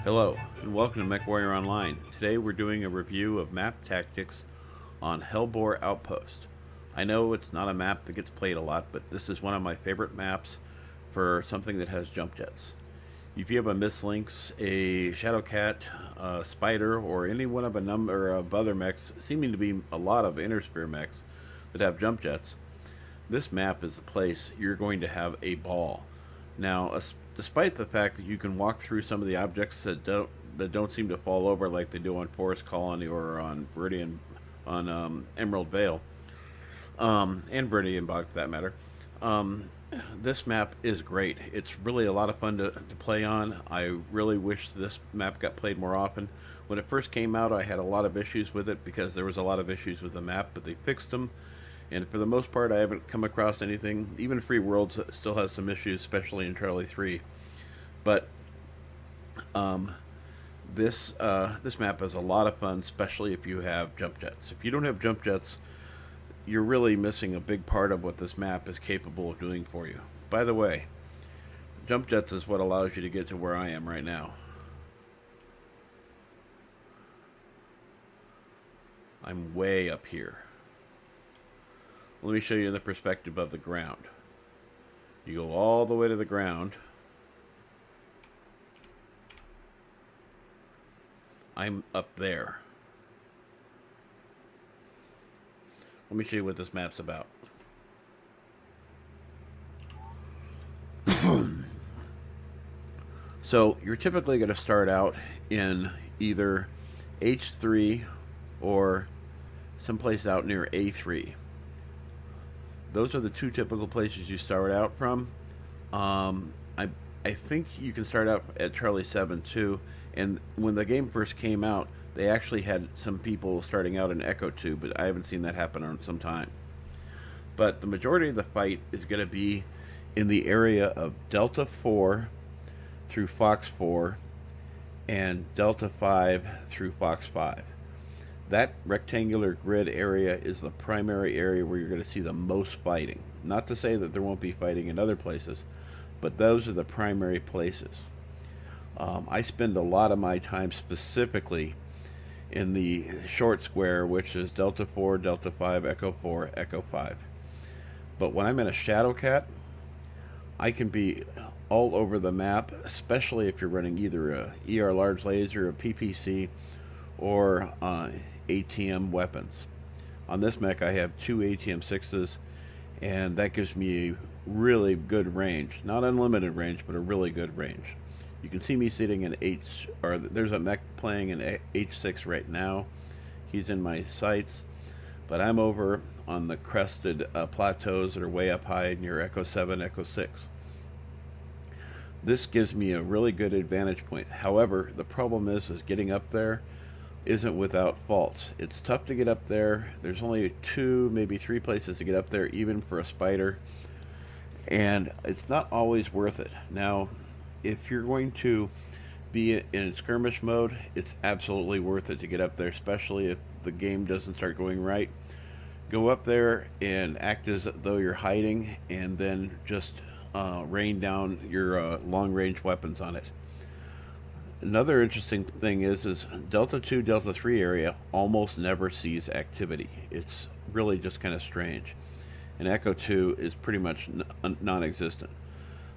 Hello, and welcome to MechWarrior Online. Today we're doing a review of map tactics on Hellebore Outpost. I know it's not a map that gets played a lot, but this is one of my favorite maps for something that has jump jets. If you have a Mislinks, a Shadowcat, a Spider, or any one of a number of other mechs, seeming to be a lot of Interspear mechs that have jump jets, this map is the place you're going to have a ball. Now, despite the fact that you can walk through some of the objects that don't seem to fall over like they do on Forest Colony or on Viridian, on Emerald Vale, and Viridian Bog for that matter, this map is great. It's really a lot of fun to play on. I really wish this map got played more often. When it first came out, I had a lot of issues with it because there was a lot of issues with the map, but they fixed them. And for the most part, I haven't come across anything. Even Free Worlds still has some issues, especially in Charlie 3. But this map is a lot of fun, especially if you have jump jets. If you don't have jump jets, you're really missing a big part of what this map is capable of doing for you. By the way, jump jets is what allows you to get to where I am right now. I'm way up here. Let me show you the perspective of the ground. You go all the way to the ground. I'm up there. Let me show you what this map's about. So you're typically going to start out in either H3 or someplace out near A3. Those are the two typical places you start out from. I think you can start out at Charlie 7 too. And when the game first came out, they actually had some people starting out in Echo 2, but I haven't seen that happen in some time. But the majority of the fight is going to be in the area of Delta 4 through Fox 4 and Delta 5 through Fox 5. That rectangular grid area is the primary area where you're going to see the most fighting. Not to say that there won't be fighting in other places, but those are the primary places. I spend a lot of my time specifically in the short square, which is Delta 4, Delta 5, Echo 4, Echo 5. But when I'm in a Shadowcat, I can be all over the map, especially if you're running either a ER large laser, a PPC, or ATM weapons. On this mech I have two ATM 6s, and that gives me a really good range. Not unlimited range, but a really good range. You can see me sitting in there's a mech playing in H6 right now. He's in my sights, but I'm over on the crested plateaus that are way up high near Echo 7, Echo 6. This gives me a really good advantage point. However, the problem is getting up there isn't without faults. It's tough to get up there. There's only 2, maybe 3 places to get up there, even for a Spider, and it's not always worth it. Now, if you're going to be in skirmish mode, it's absolutely worth it to get up there, especially if the game doesn't start going right. Go up there and act as though you're hiding, and then just rain down your long-range weapons on it. Another interesting thing is Delta 2, Delta 3 area almost never sees activity. It's really just kind of strange. And Echo 2 is pretty much non-existent.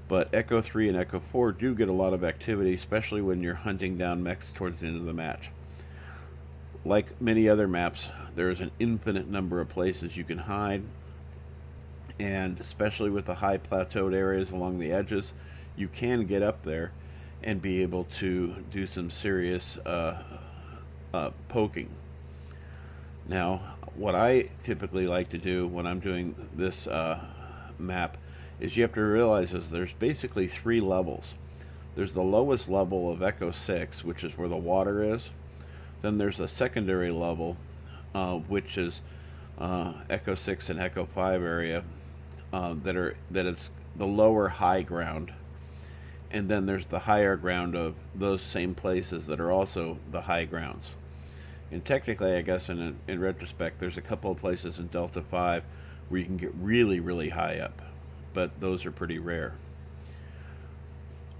But Echo 3 and Echo 4 do get a lot of activity, especially when you're hunting down mechs towards the end of the match. Like many other maps, there is an infinite number of places you can hide. And especially with the high plateaued areas along the edges, you can get up there and be able to do some serious poking. Now, what I typically like to do when I'm doing this map is you have to realize there's basically 3 levels. There's the lowest level of Echo 6, which is where the water is. Then there's a secondary level, which is Echo 6 and Echo 5 area, that is the lower high ground. And then there's the higher ground of those same places that are also the high grounds. And technically, I guess in retrospect, there's a couple of places in Delta 5 where you can get really, really high up, but those are pretty rare.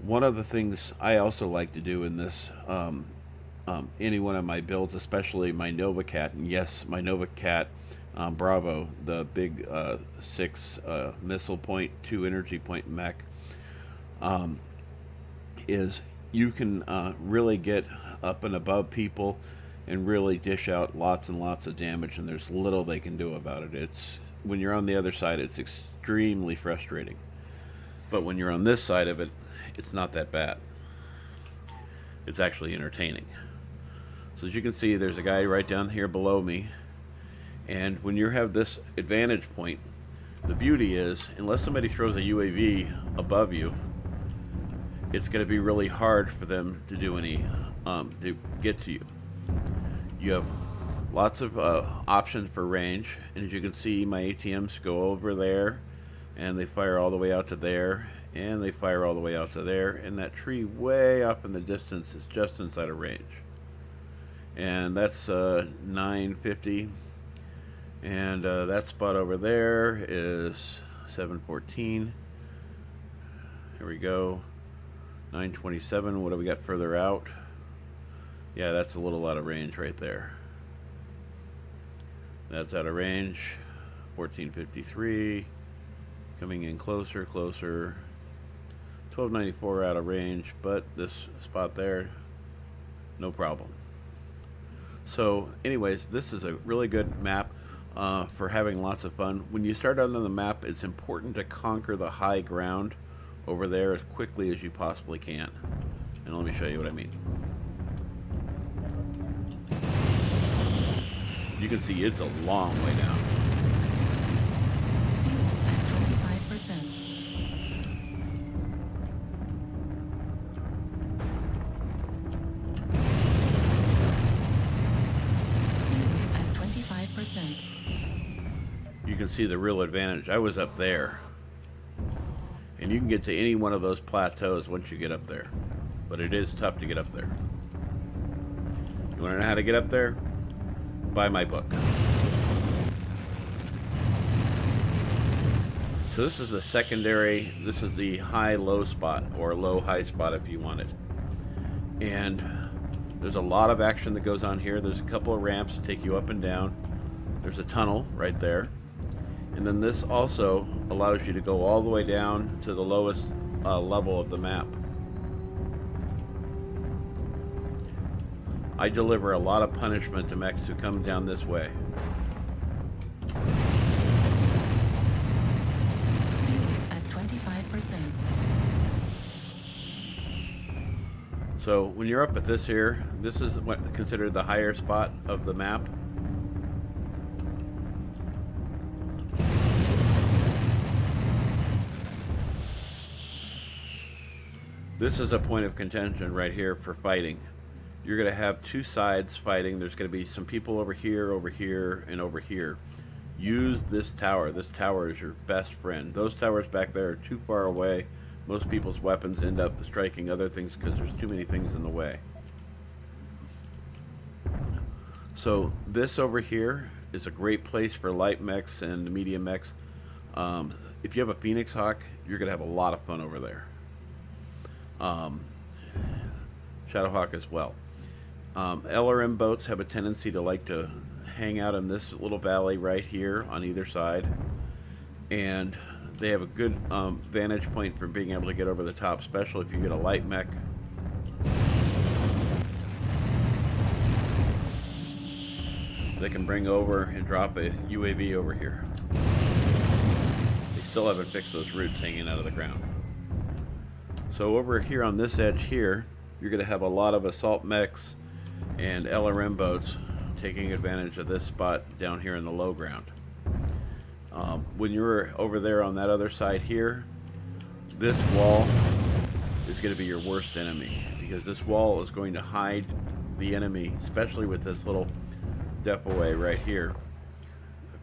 One of the things I also like to do in this, any one of my builds, especially my Nova Cat, and yes, my Nova Cat Bravo, the big 6 missile point, 2 energy point mech, is you can really get up and above people and really dish out lots and lots of damage, and there's little they can do about it. It's when you're on the other side, it's extremely frustrating. But when you're on this side of it, it's not that bad. It's actually entertaining. So as you can see, there's a guy right down here below me. And when you have this advantage point, the beauty is, unless somebody throws a UAV above you, it's going to be really hard for them to do any, to get to you. You have lots of options for range, and as you can see, my ATMs go over there, and they fire all the way out to there, and they fire all the way out to there, and that tree way up in the distance is just inside of range. And that's 950, and that spot over there is 714. Here we go. 927. What do we got further out? Yeah, that's a little out of range right there. That's out of range. 1453. Coming in closer, closer. 1294 out of range, but this spot there, no problem. So anyways, this is a really good map for having lots of fun. When you start out on the map, it's important to conquer the high ground over there as quickly as you possibly can. And let me show you what I mean. You can see it's a long way down. 25%. At 25%. You can see the real advantage. I was up there. And you can get to any one of those plateaus once you get up there. But it is tough to get up there. You want to know how to get up there? Buy my book. So this is the secondary, this is the high-low spot, or low-high spot if you want it. And there's a lot of action that goes on here. There's a couple of ramps to take you up and down. There's a tunnel right there. And then this also allows you to go all the way down to the lowest level of the map. I deliver a lot of punishment to mechs who come down this way. At 25%. So when you're up at this here, this is what considered the higher spot of the map. This is a point of contention right here for fighting. You're going to have two sides fighting. There's going to be some people over here, and over here. Use this tower. This tower is your best friend. Those towers back there are too far away. Most people's weapons end up striking other things because there's too many things in the way. So this over here is a great place for light mechs and medium mechs. If you have a Phoenix Hawk, you're going to have a lot of fun over there. Shadowhawk as well. LRM boats have a tendency to like to hang out in this little valley right here on either side, and they have a good vantage point for being able to get over the top, especially if you get a light mech. They can bring over and drop a UAV over here. They still haven't fixed those roots hanging out of the ground. So over here on this edge here, you're going to have a lot of assault mechs and LRM boats taking advantage of this spot down here in the low ground. When you're over there on that other side here, this wall is going to be your worst enemy, because this wall is going to hide the enemy, especially with this little defaway right here,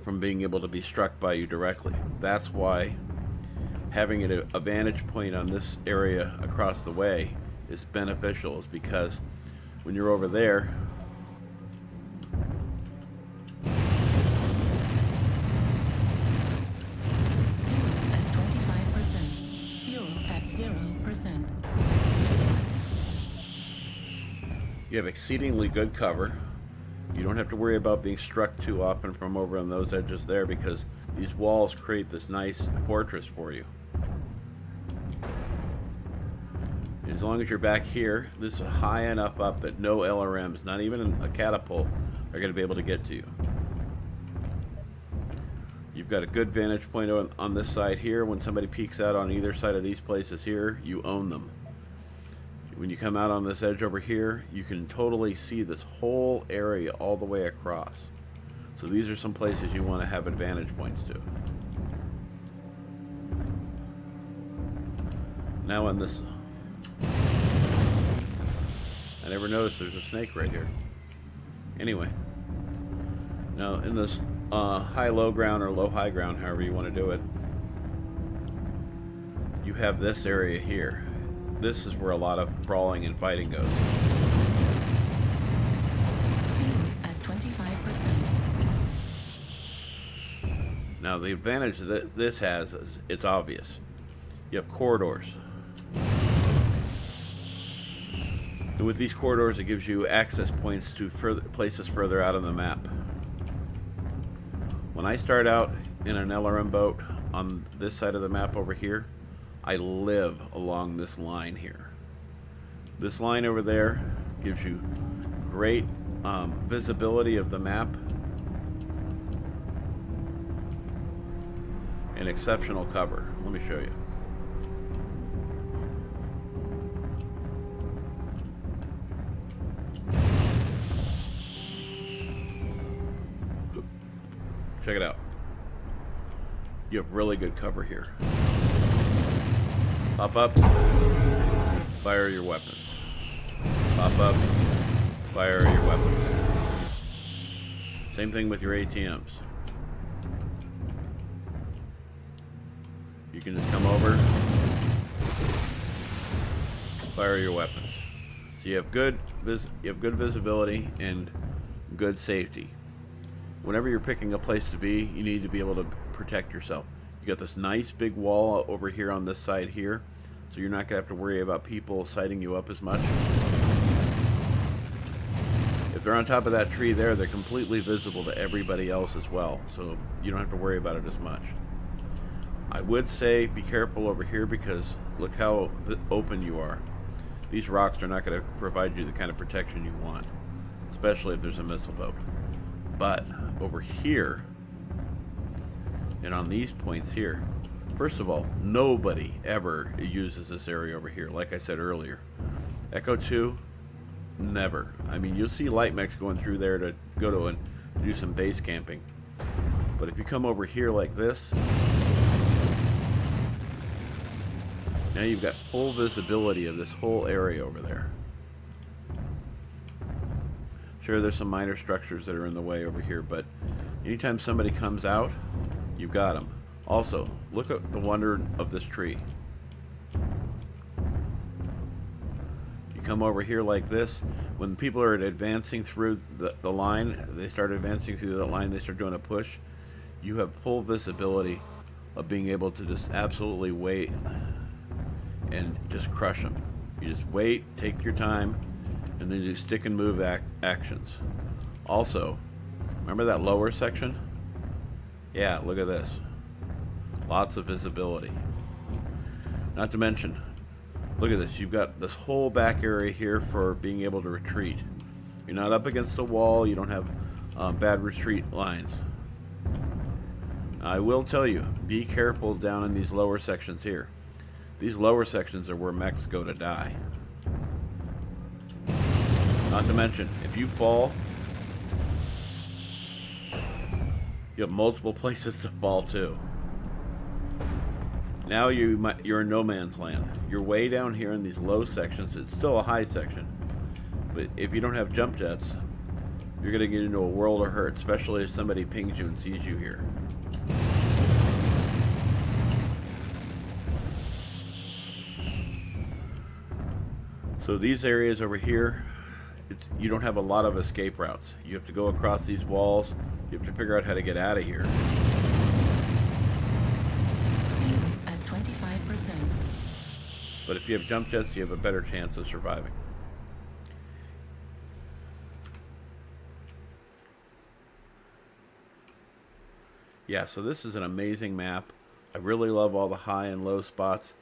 from being able to be struck by you directly. That's why having a vantage point on this area across the way is beneficial, is because when you're over there, At 25%. Fuel at 0%. You have exceedingly good cover. You don't have to worry about being struck too often from over on those edges there, because these walls create this nice fortress for you. As long as you're back here, this is high enough up that no LRMs, not even a catapult, are going to be able to get to you. You've got a good vantage point on this side here. When somebody peeks out on either side of these places here, you own them. When you come out on this edge over here, you can totally see this whole area all the way across. So these are some places you want to have advantage points to. Now on this... I never noticed there's a snake right here. Anyway. Now in this high-low ground or low-high ground, however you want to do it, you have this area here. This is where a lot of brawling and fighting goes. At 25%. Now the advantage that this has is it's obvious. You have corridors. And with these corridors, it gives you access points to places further out on the map. When I start out in an LRM boat on this side of the map over here, I live along this line here. This line over there gives you great visibility of the map and exceptional cover. Let me show you. Check it out. You have really good cover here. Pop up, fire your weapons. Pop up, fire your weapons. Same thing with your ATMs. You can just come over, fire your weapons. So you have good visibility and good safety. Whenever you're picking a place to be, you need to be able to protect yourself. You got this nice big wall over here on this side here, so you're not going to have to worry about people sighting you up as much. If they're on top of that tree there, they're completely visible to everybody else as well, so you don't have to worry about it as much. I would say be careful over here, because look how open you are. These rocks are not going to provide you the kind of protection you want, especially if there's a missile boat. But over here, and on these points here, first of all, nobody ever uses this area over here. Like I said earlier, Echo 2, never. I mean, you'll see light mechs going through there to go to and do some base camping. But if you come over here like this, now you've got full visibility of this whole area over there. Sure, there's some minor structures that are in the way over here, but anytime somebody comes out, you've got them. Also, look at the wonder of this tree. You come over here like this, when people are advancing through the line, they start advancing through that line, they start doing a push, you have full visibility of being able to just absolutely wait and just crush them. You just wait, take your time, and then do stick and move actions. Also, remember that lower section? Yeah, look at this. Lots of visibility. Not to mention, look at this. You've got this whole back area here for being able to retreat. You're not up against the wall. You don't have bad retreat lines. I will tell you, be careful down in these lower sections here. These lower sections are where mechs go to die. Not to mention, if you fall, you have multiple places to fall to. Now you're in no man's land. You're way down here in these low sections. It's still a high section, but if you don't have jump jets, you're going to get into a world of hurt, especially if somebody pings you and sees you here. So these areas over here, you don't have a lot of escape routes. You have to go across these walls. You have to figure out how to get out of here. At 25%. But if you have jump jets, you have a better chance of surviving. Yeah, so this is an amazing map. I really love all the high and low spots.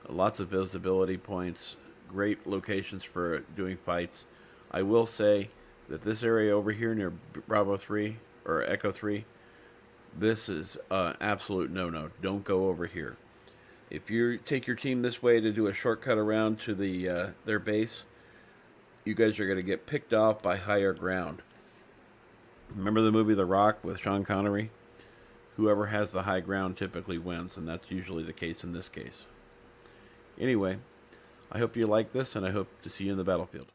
Lots of visibility points. Great locations for doing fights. I will say that this area over here near Bravo 3 or Echo 3, this is an absolute no-no. Don't go over here. If you take your team this way to do a shortcut around to their base, you guys are going to get picked off by higher ground. Remember the movie The Rock with Sean Connery? Whoever has the high ground typically wins, and that's usually the case in this case. Anyway, I hope you like this, and I hope to see you in the battlefield.